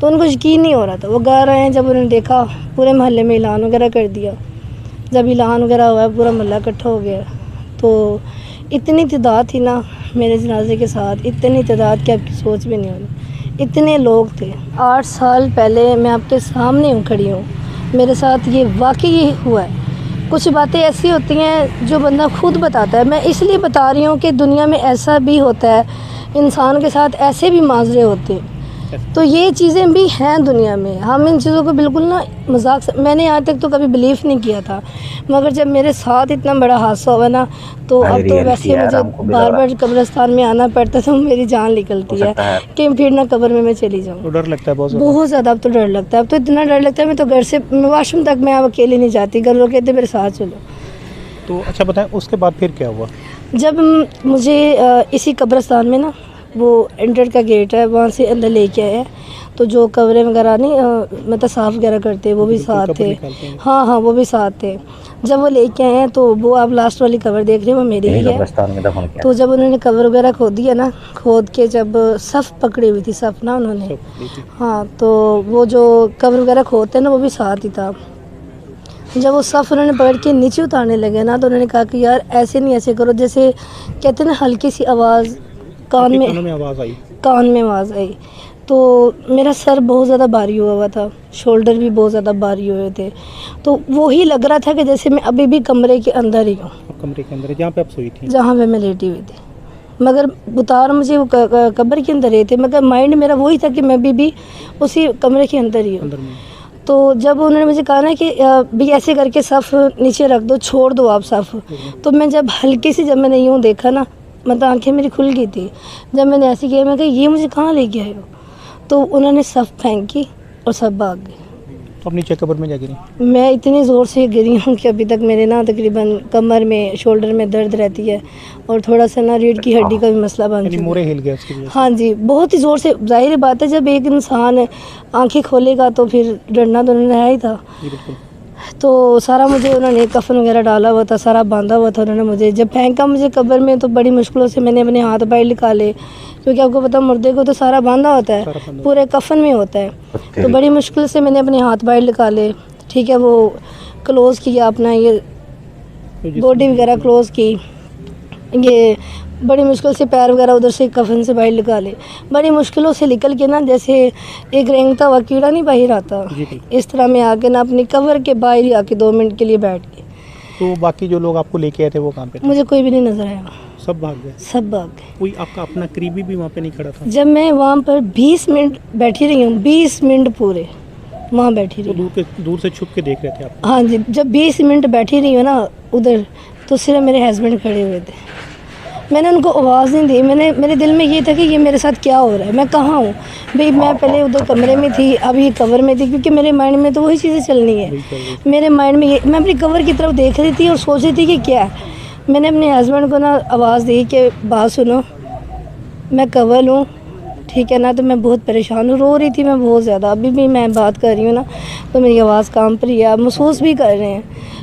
تو ان کو یقین نہیں ہو رہا تھا. وہ گھر آئے ہیں, جب انہوں نے دیکھا پورے محلے میں اعلان وغیرہ کر دیا. جب اعلان وغیرہ ہوا پورا محلہ اکٹھا ہو گیا, تو اتنی تعداد تھی نا میرے جنازے کے ساتھ, اتنی تعداد کہ آپ کی سوچ بھی نہیں ہونی, اتنے لوگ تھے. 8 سال پہلے میں آپ کے سامنے کھڑی ہوں, میرے ساتھ یہ واقعی ہوا ہے. کچھ باتیں ایسی ہوتی ہیں جو بندہ خود بتاتا ہے. میں اس لیے بتا رہی ہوں کہ دنیا میں ایسا بھی ہوتا ہے, انسان کے ساتھ ایسے بھی معاشرے ہوتے ہیں. تو یہ چیزیں بھی ہیں دنیا میں. ہم ان چیزوں کو بالکل نا مذاق سے, میں نے آج تک تو کبھی بلیف نہیں کیا تھا, مگر جب میرے ساتھ اتنا بڑا حادثہ ہوا نا, تو اب تو ویسے مجھے بار بار قبرستان میں آنا پڑتا ہے, تو میری جان نکلتی ہے کہ پھر نہ قبر میں چلی جاؤں. تو ڈر لگتا ہے بہت زیادہ. اب تو ڈر لگتا ہے, اب تو اتنا ڈر لگتا ہے میں تو گھر سے واش روم تک میں اب اکیلے نہیں جاتی, گھر لوگ کہتے میرے ساتھ چلو. تو اچھا بتائیں اس کے بعد پھر کیا ہوا؟ جب مجھے اسی قبرستان میں نا وہ انٹر کا گیٹ ہے, وہاں سے اندر لے کے آئے, تو جو قبریں وغیرہ نہیں مطلب صاف وغیرہ کرتے وہ بھی ساتھ تھے. ہاں وہ بھی ساتھ تھے. جب وہ لے کے آئے ہیں تو وہ آپ لاسٹ والی قبر دیکھ رہے ہیں, وہ میری ہی ہے. تو جب انہوں نے قبر وغیرہ کھود دیا نا, کھود کے جب صف پکڑی ہوئی تھی, صف نا انہوں نے, ہاں, تو وہ جو قبر وغیرہ کھودتے ہیں نا وہ بھی ساتھ ہی تھا. جب وہ صف انہوں نے پکڑ کے نیچے اتارنے لگے نا, تو انہوں نے کہا کہ یار ایسے نہیں, ایسے کرو, جیسے کہتے ہیں نا ہلکی سی آواز کان میں آواز آئی. تو میرا سر بہت زیادہ بھاری ہوا تھا, شولڈر بھی بہت زیادہ بھاری ہوئے تھے. تو وہی لگ رہا تھا کہ جیسے میں ابھی بھی کمرے کے اندر ہی ہوں, کمرے کے اندر جہاں پہ آپ سوئی تھی, جہاں پہ میں لیٹی ہوئی تھی. مگر اتار مجھے وہ قبر کے اندر رہے تھے, مگر مائنڈ میرا وہی تھا کہ میں بھی اسی کمرے کے اندر ہی ہوں. تو جب انہوں نے مجھے کہا نا کہ بھی ایسے کر کے صف نیچے رکھ دو, چھوڑ دو آپ صف, تو میں جب ہلکی سی جب میں نے یوں دیکھا نا, مطلب آنکھیں میری کھل گئی تھی. جب میں نے ایسے کیا, میں کہا یہ مجھے کہاں لے کے آئے ہو, تو انہوں نے صف پھینکی اور سب بھاگ گئے. اب نیچے قبر میں جا گری؟ میں اتنی زور سے گری ہوں کہ ابھی تک میرے نا تقریباً کمر میں شولڈر میں درد رہتی ہے, اور تھوڑا سا نا ریڑھ کی ہڈی کا بھی مسئلہ بن چکا ہے. مورے ہل گیا اس کی وجہ سے؟ ہاں جی, بہت ہی زور سے. ظاہر بات ہے جب ایک انسان آنکھیں کھولے گا تو پھر ڈرنا تو انہوں نے ہے ہی تھا. تو سارا مجھے انہوں نے کفن وغیرہ ڈالا ہوا تھا, سارا باندھا ہوا تھا انہوں نے مجھے. جب پھینکا مجھے قبر میں تو بڑی مشکلوں سے میں نے اپنے ہاتھ باہر نکالے, کیونکہ آپ کو پتہ مردے کو تو سارا باندھا ہوتا ہے, پورے کفن میں ہوتا ہے. تو بڑی مشکل سے میں نے اپنے ہاتھ باہر نکالے, ٹھیک ہے, وہ کلوز کیا اپنا, یہ باڈی وغیرہ کلوز کی, یہ بڑی مشکل سے پیر وغیرہ ادھر سے کفن سے باہر نکالے, بڑی مشکلوں سے نکل کے نا جیسے ایک رینگتا ہوا کیڑا نہیں باہر آتا, اس طرح میں آ کے نا اپنی قبر کے باہر ہی آ کے 2 منٹ کے لیے بیٹھ گئے. تو باقی جو لوگ آپ کو لے کے آئے تھے وہ کہاں پہ تھے؟ مجھے کوئی بھی نہیں نظر آیا, سب بھاگ گئے. سب بھاگ گئے. کوئی آپ کا اپنا قریبی بھی وہاں پہ نہیں کھڑا تھا؟ جب میں وہاں پر 20 منٹ بیٹھی رہی ہوں, 20 منٹ پورے وہاں بیٹھی رہی ہوں. دور سے چھپ کے دیکھ رہے تھے آپ؟ ہاں جی, جب 20 منٹ بیٹھی رہی ہوں نا ادھر, تو صرف میرے ہسبینڈ کھڑے ہوئے تھے. میں نے ان کو آواز نہیں دی. میرے دل میں یہ تھا کہ یہ میرے ساتھ کیا ہو رہا ہے, میں کہاں ہوں بھئی. میں پہلے ادھر کمرے میں تھی, اب یہ قبر میں تھی, کیونکہ میرے مائنڈ میں تو وہی چیزیں چلنی ہے. میرے مائنڈ میں یہ, میں اپنی قبر کی طرف دیکھ رہی تھی اور سوچ رہی تھی کہ کیا ہے. میں نے اپنے ہسبینڈ کو نا آواز دی کہ بات سنو, میں قبر ہوں, ٹھیک ہے نا. تو میں بہت پریشان ہوں, رو رہی تھی میں بہت زیادہ. ابھی بھی میں بات کر رہی ہوں نا تو میری آواز کانپ رہی ہے, آپ محسوس بھی کر رہے ہیں,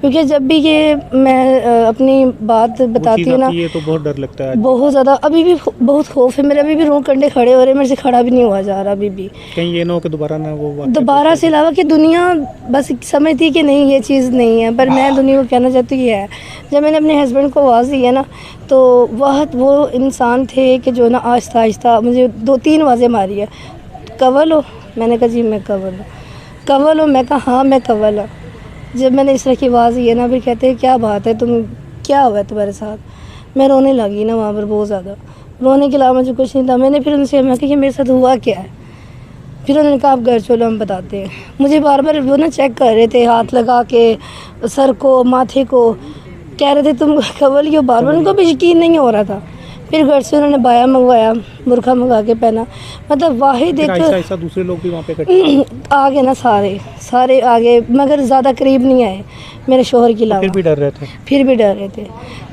کیونکہ جب بھی یہ میں اپنی بات بتاتی ہوں نا تو بہت ڈر لگتا ہے, بہت زیادہ. ابھی بھی بہت خوف ہے میرا, ابھی بھی رو کنڈے کھڑے ہو رہے ہیں, میرے سے کھڑا بھی نہیں ہوا جا رہا ابھی بھی. کہیں یہ نہ ہو کہ دوبارہ نہ وہ دوبارہ سے علاوہ کہ دنیا بس سمجھتی کہ نہیں یہ چیز نہیں ہے, پر میں دنیا کو کہنا چاہتی ہوں یہ ہے. جب میں نے اپنے ہسبینڈ کو آواز دی ہے نا, تو وہ انسان تھے کہ جو نا آہستہ آہستہ مجھے 2-3 آوازیں ماری ہے. قبر ہو؟ میں نے کہا جی میں قبر ہوں. قبر ہو؟ میں کہا ہاں میں قبر ہوں. جب میں نے اس طرح کی آواز دی ہے نا, پھر کہتے ہیں کیا بات ہے, تم کیا ہوا ہے تمہارے ساتھ. میں رونے لگی نا وہاں پر, بہت زیادہ رونے کے علاوہ مجھے کچھ نہیں تھا. میں نے پھر ان سے کہا کہ میرے ساتھ ہوا کیا ہے. پھر انہوں نے کہا آپ گھر چلو ہم بتاتے ہیں. مجھے بار بار وہ نا چیک کر رہے تھے, ہاتھ لگا کے سر کو, ماتھے کو, کہہ رہے تھے تم قبر ہو. بار بار ان کو بھی یقین نہیں ہو رہا تھا. پھر گھر سے انہوں نے بایا منگوایا, برقع منگا کے پہنا. مطلب واحد ایک دوسرے لوگ بھی وہاں پہ آ گئے نا, سارے آ گئے, مگر زیادہ قریب نہیں آئے میرے شوہر کے علاوہ. پھر بھی ڈر رہے تھے.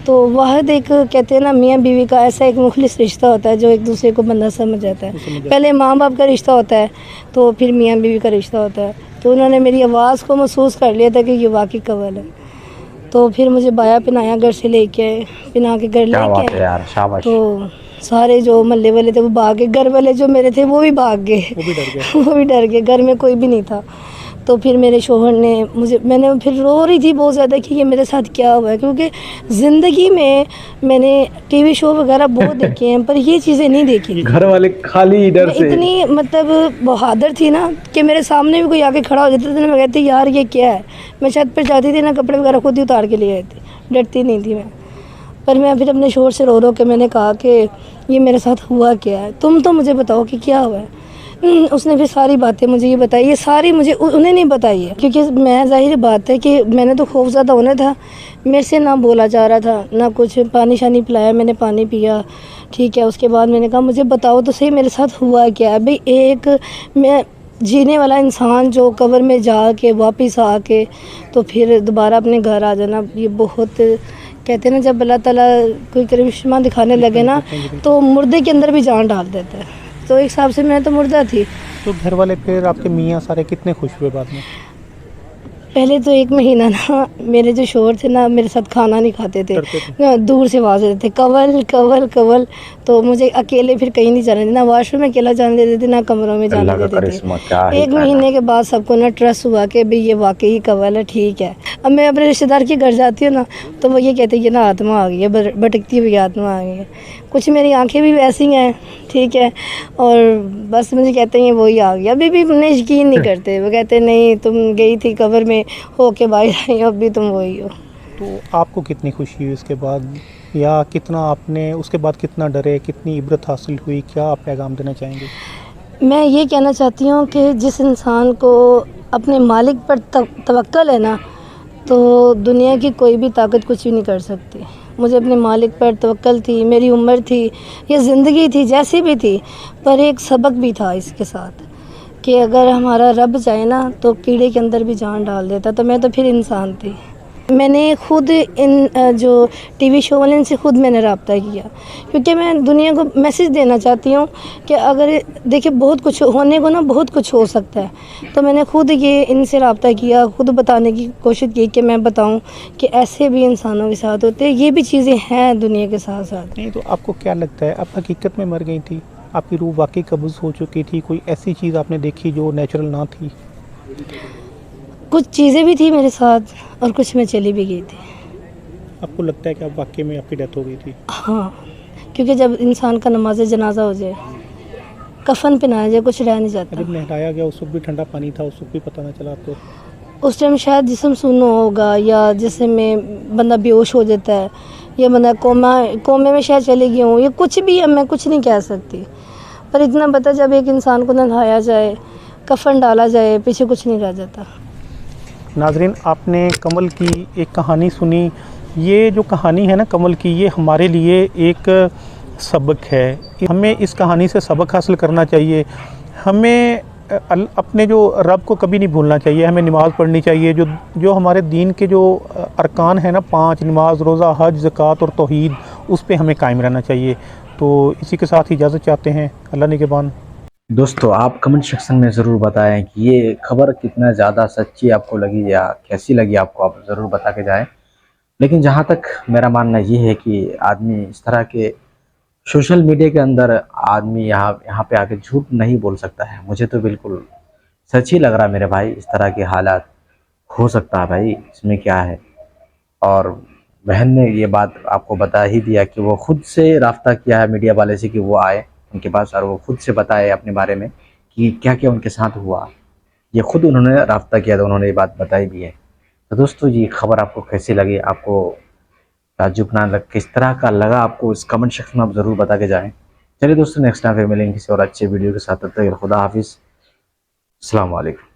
تو واحد ایک کہتے ہیں نا میاں بیوی کا ایسا ایک مخلص رشتہ ہوتا ہے جو ایک دوسرے کو بندہ سمجھ جاتا ہے. پہلے ماں باپ کا رشتہ ہوتا ہے, تو پھر میاں بیوی کا رشتہ ہوتا ہے. تو انہوں نے میری آواز کو محسوس کر لیا تھا کہ یہ واقعی قبر ہے. تو پھر مجھے بایا پہنایا, گھر سے لے کے آئے, پہنا کے گھر لے کے آئے. تو سارے جو محلے والے تھے وہ بھاگ گئے, گھر والے جو میرے تھے وہ بھی بھاگ گئے, وہ بھی ڈر گئے. وہ بھی ڈر گئے, گھر میں کوئی بھی نہیں تھا. تو پھر میرے شوہر نے میں نے پھر رو رہی تھی بہت زیادہ کہ یہ میرے ساتھ کیا ہوا ہے, کیونکہ زندگی میں نے ٹی وی شو وغیرہ بہت دیکھے ہیں پر یہ چیزیں نہیں دیکھی تھی. گھر والے خالی ڈر میں سے اتنی مطلب بہادر تھی نا کہ میرے سامنے بھی کوئی آگے کھڑا ہو جاتا تھا, میں کہتی یار یہ کیا ہے. میں چھت پہ جاتی تھی نا, کپڑے وغیرہ خود ہی اتار کے لے آئی تھی, ڈرتی نہیں تھی میں. پر میں پھر اپنے شوہر سے رو کے میں نے کہا کہ یہ میرے ساتھ ہوا کیا ہے, تم تو مجھے بتاؤ کہ کیا ہوا ہے. اس نے پھر ساری باتیں مجھے یہ بتائی, یہ ساری مجھے انہیں نہیں بتائی ہے, کیونکہ میں ظاہر بات ہے کہ میں نے تو خوف زدہ ہونا تھا, میرے سے نہ بولا جا رہا تھا نہ کچھ. پانی شانی پلایا, میں نے پانی پیا, ٹھیک ہے. اس کے بعد میں نے کہا مجھے بتاؤ تو صحیح میرے ساتھ ہوا کیا ہے. بھئی ایک میں جینے والا انسان جو قبر میں جا کے واپس آ کے تو پھر دوبارہ اپنے گھر آ جانا, یہ بہت کہتے ہیں نا جب اللہ تعالیٰ کوئی کرشمہ دکھانے لگے نا تو مردے کے اندر بھی جان ڈال دیتا ہے. تو ایک حساب سے میں تو مردہ تھی. تو گھر والے پھر آپ کے میاں سارے کتنے خوش ہوئے بعد میں؟ پہلے تو 1 مہینہ نا میرے جو شوہر تھے نا میرے ساتھ کھانا نہیں کھاتے تھے, ڈرتے تھے. دور سے آواز دیتے تھے کول کول کول. تو مجھے اکیلے پھر کہیں نہیں جانے دیتے, نہ واش روم میں اکیلا جانے دیتے تھے, نہ کمروں میں جانے اللہ کا دیتے تھے. کرشمہ کیا ہے. 1 مہینے کے بعد سب کو نا ٹرسٹ ہوا کہ بھئی یہ واقعی کول ہے, ٹھیک ہے. اب میں اپنے رشتہ دار کے گھر جاتی ہوں نا تو وہ یہ کہتے ہیں کہ نا آتما آ گئی ہے, بھٹکتی ہوئی آتما آ گئی ہے. کچھ میری آنکھیں بھی ویسی ہیں, ٹھیک ہے, اور بس مجھے کہتے ہیں وہی آ گیا. ابھی بھی انہیں یقین نہیں کرتے, وہ کہتے ہیں نہیں تم گئی تھی قبر میں ہو کے باہر آئی ہو, اب بھی تم وہی ہو. تو آپ کو کتنی خوشی ہوئی اس کے بعد, یا کتنا آپ نے اس کے بعد کتنا ڈرے, کتنی عبرت حاصل ہوئی, کیا آپ پیغام دینا چاہیں گے؟ میں یہ کہنا چاہتی ہوں کہ جس انسان کو اپنے مالک پر توکل ہے نا تو دنیا کی کوئی بھی طاقت کچھ بھی نہیں کر سکتی. مجھے اپنے مالک پر توکل تھی, میری عمر تھی, یہ زندگی تھی جیسی بھی تھی, پر ایک سبق بھی تھا اس کے ساتھ کہ اگر ہمارا رب چاہے نا تو کیڑے کے اندر بھی جان ڈال دیتا. تو میں تو پھر انسان تھی. میں نے خود ان جو ٹی وی شو والے ان سے خود میں نے رابطہ کیا, کیونکہ میں دنیا کو میسج دینا چاہتی ہوں کہ اگر دیکھیں بہت کچھ ہونے کو نا بہت کچھ ہو سکتا ہے. تو میں نے خود یہ ان سے رابطہ کیا, خود بتانے کی کوشش کی کہ میں بتاؤں کہ ایسے بھی انسانوں کے ساتھ ہوتے, یہ بھی چیزیں ہیں دنیا کے ساتھ ساتھ. نہیں تو آپ کو کیا لگتا ہے, آپ حقیقت میں مر گئی تھی, آپ کی روح واقعی قبض ہو چکی تھی, کوئی ایسی چیز آپ نے دیکھی جو نیچرل نہ تھی؟ کچھ چیزیں بھی تھی میرے ساتھ اور کچھ میں چلی بھی گئی تھی. آپ کو لگتا ہے کہ آپ واقعی میں آپ کی ڈیتھ ہو گئی تھی؟ ہاں, کیونکہ جب انسان کا نماز جنازہ ہو جائے, کفن پہنایا جائے, کچھ رہ نہیں جاتا. جب نہلایا گیا اس وقت بھی ٹھنڈا پانی تھا, اس وقت بھی پتہ نہ چلا آپ کو؟ اس ٹائم شاید جسم سنو ہوگا, یا جسم میں بندہ بے ہوش ہو جاتا ہے, یا بندہ کومے میں شاید چلے گئی ہوں, یا کچھ بھی ہے, میں کچھ نہیں کہہ سکتی. پر اتنا پتہ جب ایک انسان کو نہلایا جائے, کفن ڈالا جائے, پیچھے کچھ نہیں رہ جاتا. ناظرین, آپ نے کمل کی ایک کہانی سنی. یہ جو کہانی ہے نا کمل کی, یہ ہمارے لیے ایک سبق ہے. ہمیں اس کہانی سے سبق حاصل کرنا چاہیے. ہمیں اپنے جو رب کو کبھی نہیں بھولنا چاہیے. ہمیں نماز پڑھنی چاہیے. جو ہمارے دین کے جو ارکان ہیں نا 5, نماز, روزہ, حج, زکوٰۃ اور توحید, اس پہ ہمیں قائم رہنا چاہیے. تو اسی کے ساتھ اجازت چاہتے ہیں. اللہ نگہبان. دوستو آپ کمنٹ سیکشن میں ضرور بتائیں کہ یہ خبر کتنا زیادہ سچی آپ کو لگی یا کیسی لگی آپ کو, آپ ضرور بتا کے جائیں. لیکن جہاں تک میرا ماننا یہ ہے کہ آدمی اس طرح کے سوشل میڈیا کے اندر آدمی یہاں پہ آ کے جھوٹ نہیں بول سکتا ہے. مجھے تو بالکل سچ ہی لگ رہا میرے بھائی, اس طرح کے حالات ہو سکتا ہے بھائی, اس میں کیا ہے. اور بہن نے یہ بات آپ کو بتا ہی دیا کہ وہ خود سے رابطہ کیا ہے میڈیا والے سے کہ وہ آئے ان کے پاس اور وہ خود سے بتائے اپنے بارے میں کہ کیا کیا ان کے ساتھ ہوا. یہ خود انہوں نے رابطہ کیا تھا, انہوں نے یہ بات بتائی بھی ہے. تو دوستو یہ خبر آپ کو کیسی لگی, آپ کو تعجب نہ کس طرح کا لگا آپ کو, اس کمنٹ سیکشن میں آپ ضرور بتا کے جائیں. چلیے دوستو نیکسٹ ٹائم پھر ملیں گے کسی اور اچھے ویڈیو کے ساتھ. تب تک خدا حافظ, السلام علیکم.